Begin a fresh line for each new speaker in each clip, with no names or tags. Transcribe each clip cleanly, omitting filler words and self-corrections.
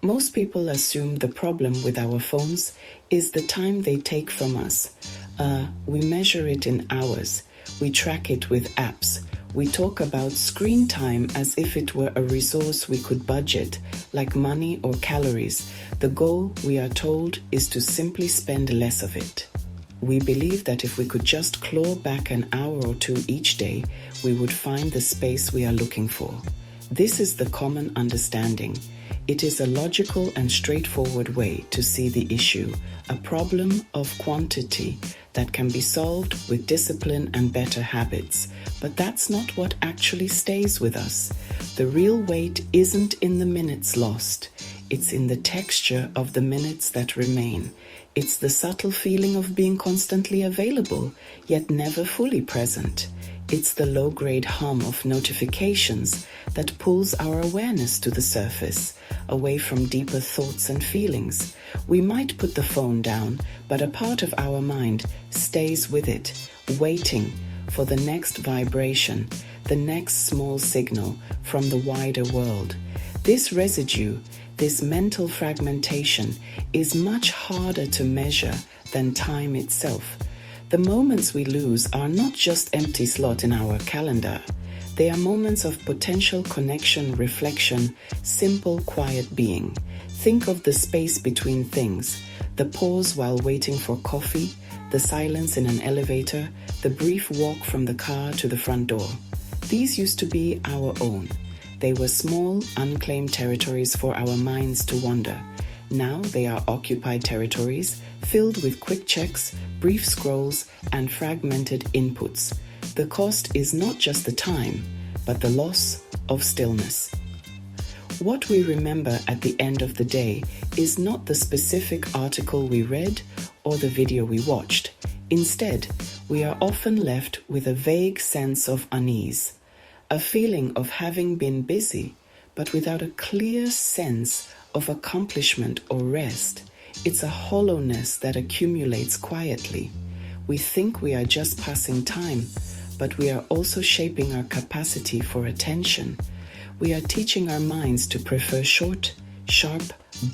Most people assume the problem with our phones is the time they take from us. We measure it in hours. We track it with apps. We talk about screen time as if it were a resource we could budget, like money or calories. The goal, we are told, is to simply spend less of it. We believe that if we could just claw back an hour or two each day, we would find the space we are looking for. This is the common understanding. It is a logical and straightforward way to see the issue, a problem of quantity that can be solved with discipline and better habits. But that's not what actually stays with us. The real weight isn't in the minutes lost. It's in the texture of the minutes that remain. It's the subtle feeling of being constantly available, yet never fully present. It's the low-grade hum of notifications that pulls our awareness to the surface, away from deeper thoughts and feelings. We might put the phone down, but a part of our mind stays with it, waiting for the next vibration, the next small signal from the wider world. This residue, this mental fragmentation, is much harder to measure than time itself. The moments we lose are not just empty slots in our calendar. They are moments of potential connection, reflection, simple, quiet being. Think of the space between things, the pause while waiting for coffee, the silence in an elevator, the brief walk from the car to the front door. These used to be our own. They were small, unclaimed territories for our minds to wander. Now they are occupied territories filled with quick checks, brief scrolls, and fragmented inputs. The cost is not just the time, but the loss of stillness. What we remember at the end of the day is not the specific article we read or the video we watched. Instead, we are often left with a vague sense of unease, a feeling of having been busy, but without a clear sense of accomplishment or rest. It's a hollowness that accumulates quietly. We think we are just passing time, but we are also shaping our capacity for attention. We are teaching our minds to prefer short, sharp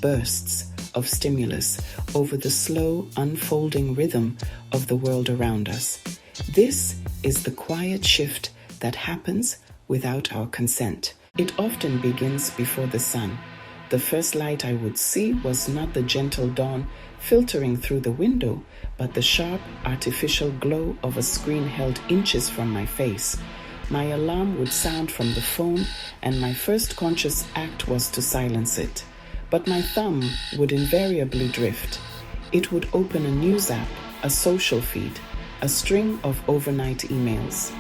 bursts of stimulus over the slow, unfolding rhythm of the world around us. This is the quiet shift that happens without our consent. It often begins before the sun. The first light I would see was not the gentle dawn filtering through the window, but the sharp, artificial glow of a screen held inches from my face. My alarm would sound from the phone, and my first conscious act was to silence it. But my thumb would invariably drift. It would open a news app, a social feed, a string of overnight emails.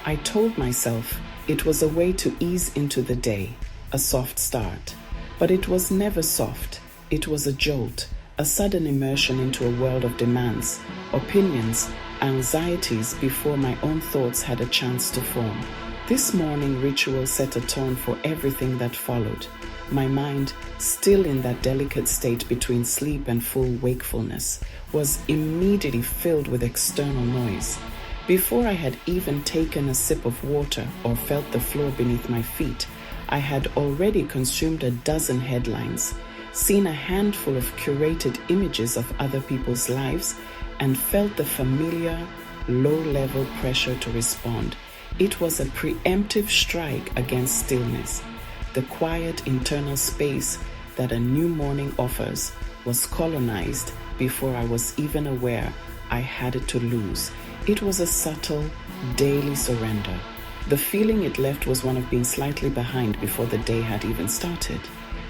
I told myself it was a way to ease into the day, a soft start. But it was never soft. It was a jolt, a sudden immersion into a world of demands, opinions, anxieties before my own thoughts had a chance to form. This morning ritual set a tone for everything that followed. My mind, still in that delicate state between sleep and full wakefulness, was immediately filled with external noise. Before I had even taken a sip of water or felt the floor beneath my feet, I had already consumed a dozen headlines, seen a handful of curated images of other people's lives, and felt the familiar, low-level pressure to respond. It was a preemptive strike against stillness. The quiet internal space that a new morning offers was colonized before I was even aware I had it to lose. It was a subtle, daily surrender. The feeling it left was one of being slightly behind before the day had even started.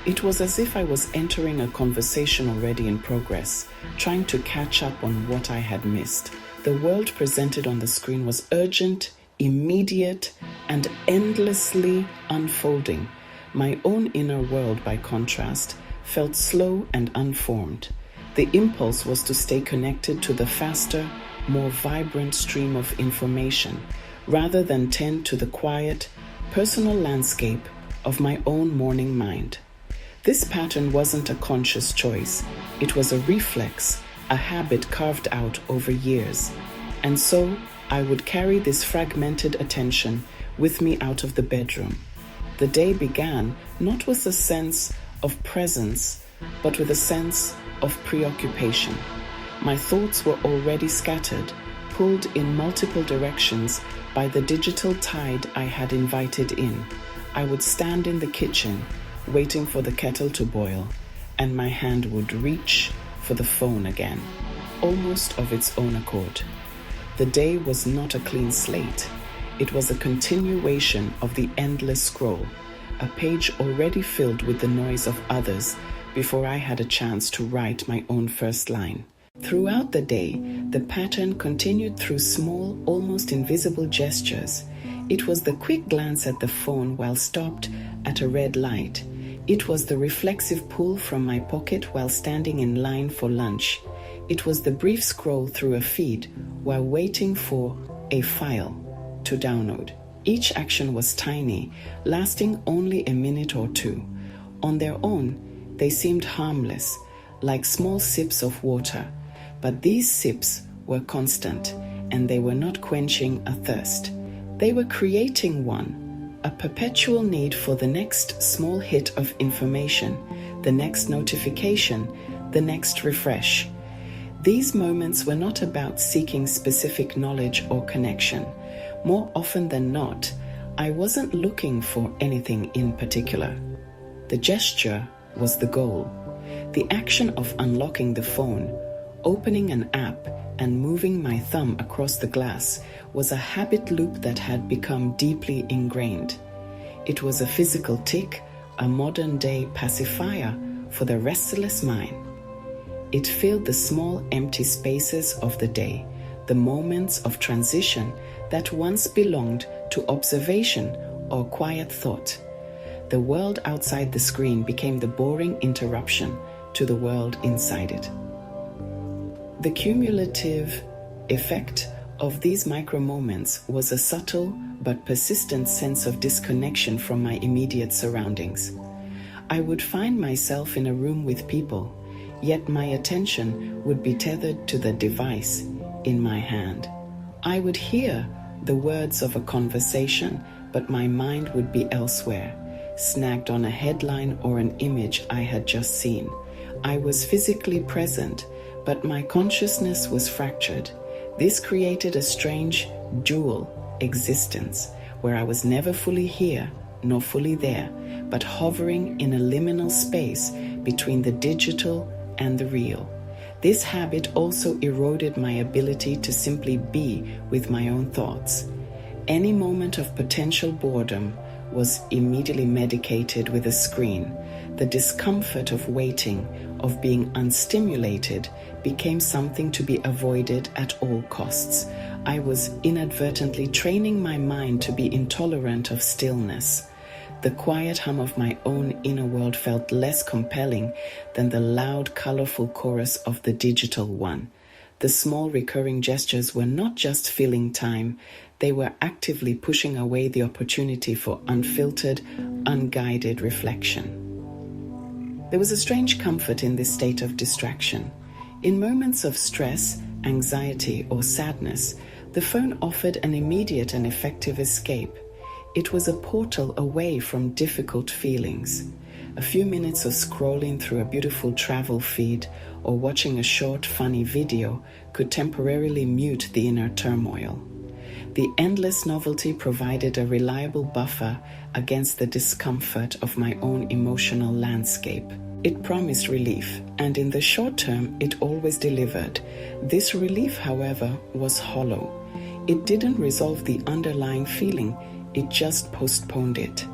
It was as if I was entering a conversation already in progress, trying to catch up on what I had missed. The world presented on the screen was urgent, immediate, and endlessly unfolding. My own inner world, by contrast, felt slow and unformed. The impulse was to stay connected to the faster, more vibrant stream of information, rather than tend to the quiet, personal landscape of my own morning mind. This pattern wasn't a conscious choice. It was a reflex, a habit carved out over years. And so I would carry this fragmented attention with me out of the bedroom. The day began not with a sense of presence, but with a sense of preoccupation. My thoughts were already scattered, pulled in multiple directions by the digital tide I had invited in. I would stand in the kitchen, waiting for the kettle to boil, and my hand would reach for the phone again, almost of its own accord. The day was not a clean slate. It was a continuation of the endless scroll, a page already filled with the noise of others before I had a chance to write my own first line. Throughout the day, the pattern continued through small, almost invisible gestures. It was the quick glance at the phone while stopped at a red light. It was the reflexive pull from my pocket while standing in line for lunch. It was the brief scroll through a feed while waiting for a file to download. Each action was tiny, lasting only a minute or two. On their own, they seemed harmless, like small sips of water. But these sips were constant, and they were not quenching a thirst. They were creating one, a perpetual need for the next small hit of information, the next notification, the next refresh. These moments were not about seeking specific knowledge or connection. More often than not, I wasn't looking for anything in particular. The gesture was the goal. The action of unlocking the phone, opening an app, and moving my thumb across the glass was a habit loop that had become deeply ingrained. It was a physical tick, a modern-day pacifier for the restless mind. It filled the small empty spaces of the day, the moments of transition that once belonged to observation or quiet thought. The world outside the screen became the boring interruption to the world inside it. The cumulative effect of these micro moments was a subtle but persistent sense of disconnection from my immediate surroundings. I would find myself in a room with people, yet my attention would be tethered to the device in my hand. I would hear the words of a conversation, but my mind would be elsewhere, snagged on a headline or an image I had just seen. I was physically present, but my consciousness was fractured. This created a strange dual existence where I was never fully here nor fully there, but hovering in a liminal space between the digital and the real. This habit also eroded my ability to simply be with my own thoughts. Any moment of potential boredom was immediately medicated with a screen. The discomfort of waiting, of being unstimulated, became something to be avoided at all costs. I was inadvertently training my mind to be intolerant of stillness. The quiet hum of my own inner world felt less compelling than the loud, colorful chorus of the digital one. The small recurring gestures were not just filling time, they were actively pushing away the opportunity for unfiltered, unguided reflection. There was a strange comfort in this state of distraction. In moments of stress, anxiety, or sadness, the phone offered an immediate and effective escape. It was a portal away from difficult feelings. A few minutes of scrolling through a beautiful travel feed or watching a short, funny video could temporarily mute the inner turmoil. The endless novelty provided a reliable buffer against the discomfort of my own emotional landscape. It promised relief, and in the short term, it always delivered. This relief, however, was hollow. It didn't resolve the underlying feeling, it just postponed it.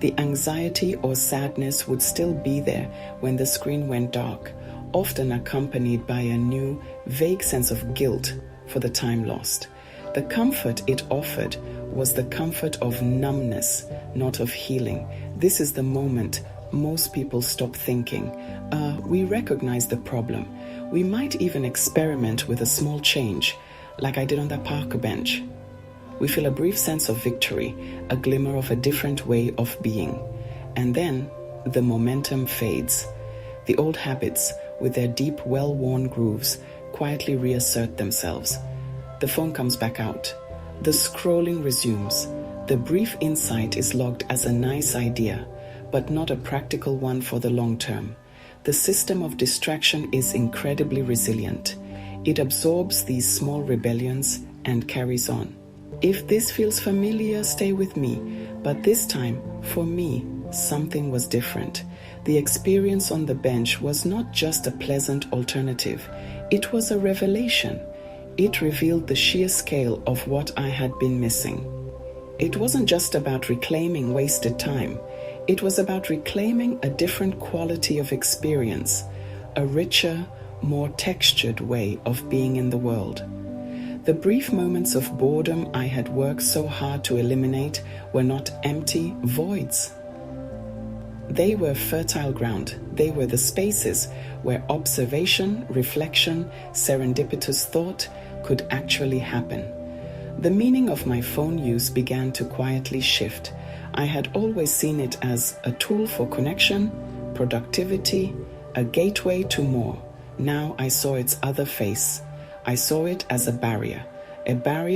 The anxiety or sadness would still be there when the screen went dark, often accompanied by a new, vague sense of guilt for the time lost. The comfort it offered was the comfort of numbness, not of healing. This is the moment most people stop thinking. We recognize the problem. We might even experiment with a small change, like I did on that park bench. We feel a brief sense of victory, a glimmer of a different way of being. And then the momentum fades. The old habits, with their deep, well-worn grooves, quietly reassert themselves. The phone comes back out. The scrolling resumes. The brief insight is logged as a nice idea, but not a practical one for the long term. The system of distraction is incredibly resilient. It absorbs these small rebellions and carries on. If this feels familiar, stay with me. But this time, for me, something was different. The experience on the bench was not just a pleasant alternative. It was a revelation. It revealed the sheer scale of what I had been missing. It wasn't just about reclaiming wasted time. It was about reclaiming a different quality of experience, a richer, more textured way of being in the world. The brief moments of boredom I had worked so hard to eliminate were not empty voids. They were fertile ground. They were the spaces where observation, reflection, serendipitous thought could actually happen. The meaning of my phone use began to quietly shift. I had always seen it as a tool for connection, productivity, a gateway to more. Now I saw its other face. I saw it as a barrier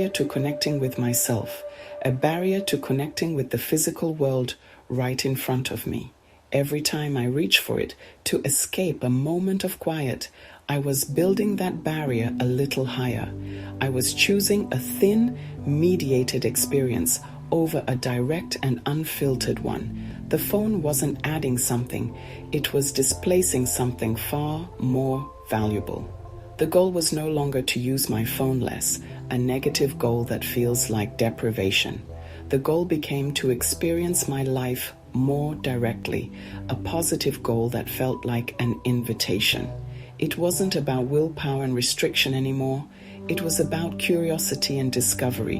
to connecting with myself, a barrier to connecting with the physical world right in front of me. Every time I reached for it to escape a moment of quiet, I was building that barrier a little higher. I was choosing a thin, mediated experience over a direct and unfiltered one. The phone wasn't adding something, it was displacing something far more valuable. The goal was no longer to use my phone less, a negative goal that feels like deprivation. The goal became to experience my life more directly, a positive goal that felt like an invitation. It wasn't about willpower and restriction anymore. It was about curiosity and discovery.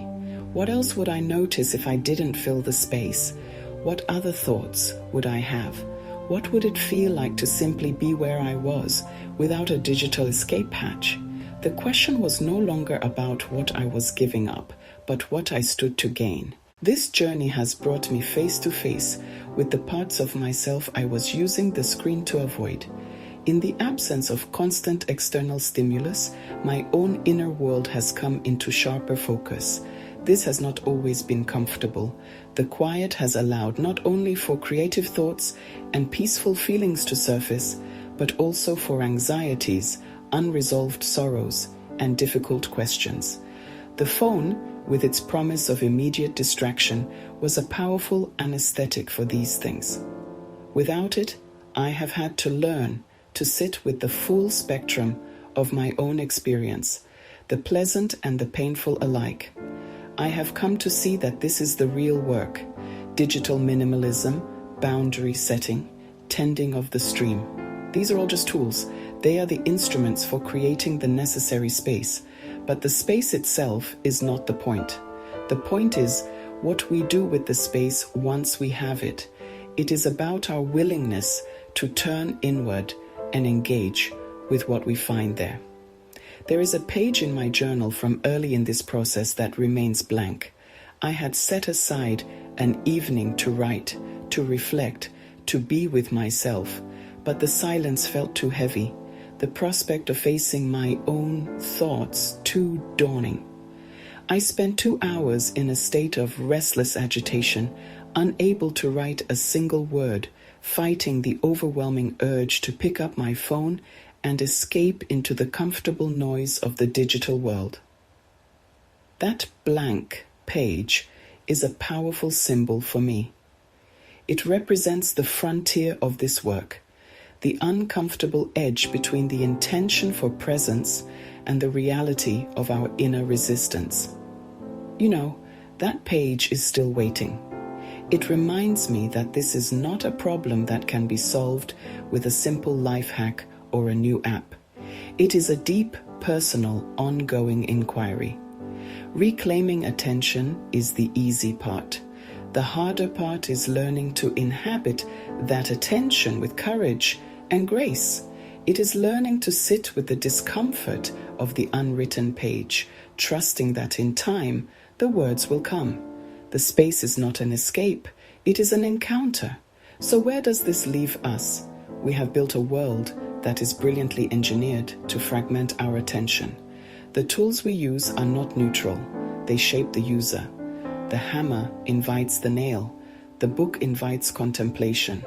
What else would I notice if I didn't fill the space? What other thoughts would I have? What would it feel like to simply be where I was without a digital escape hatch? The question was no longer about what I was giving up, but what I stood to gain. This journey has brought me face to face with the parts of myself I was using the screen to avoid. In the absence of constant external stimulus, my own inner world has come into sharper focus. This has not always been comfortable. The quiet has allowed not only for creative thoughts and peaceful feelings to surface, but also for anxieties, unresolved sorrows, and difficult questions. The phone, with its promise of immediate distraction, was a powerful anesthetic for these things. Without it, I have had to learn to sit with the full spectrum of my own experience, the pleasant and the painful alike. I have come to see that this is the real work: digital minimalism, boundary setting, tending of the stream. These are all just tools. They are the instruments for creating the necessary space. But the space itself is not the point. The point is what we do with the space once we have it. It is about our willingness to turn inward and engage with what we find there. There is a page in my journal from early in this process that remains blank. I had set aside an evening to write, to reflect, to be with myself, but the silence felt too heavy, the prospect of facing my own thoughts too daunting. I spent 2 hours in a state of restless agitation, unable to write a single word, fighting the overwhelming urge to pick up my phone and escape into the comfortable noise of the digital world. That blank page is a powerful symbol for me. It represents the frontier of this work, the uncomfortable edge between the intention for presence and the reality of our inner resistance. You know, that page is still waiting. It reminds me that this is not a problem that can be solved with a simple life hack or a new app. It is a deep, personal, ongoing inquiry. Reclaiming attention is the easy part. The harder part is learning to inhabit that attention with courage and grace. It is learning to sit with the discomfort of the unwritten page, trusting that in time the words will come. The space is not an escape, it is an encounter. So where does this leave us? We have built a world that is brilliantly engineered to fragment our attention. The tools we use are not neutral, they shape the user. The hammer invites the nail, The book invites contemplation.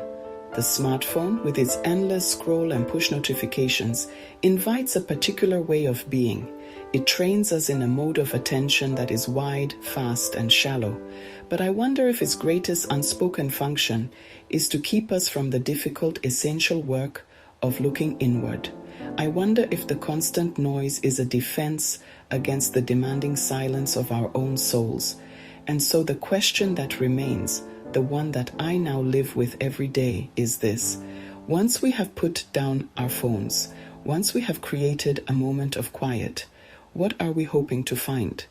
The smartphone, with its endless scroll and push notifications, invites a particular way of being. It trains us in a mode of attention that is wide, fast, and shallow. But I wonder if its greatest unspoken function is to keep us from the difficult, essential work of looking inward. I wonder if the constant noise is a defense against the demanding silence of our own souls. And so the question that remains, the one that I now live with every day, is this. Once we have put down our phones, once we have created a moment of quiet, what are we hoping to find?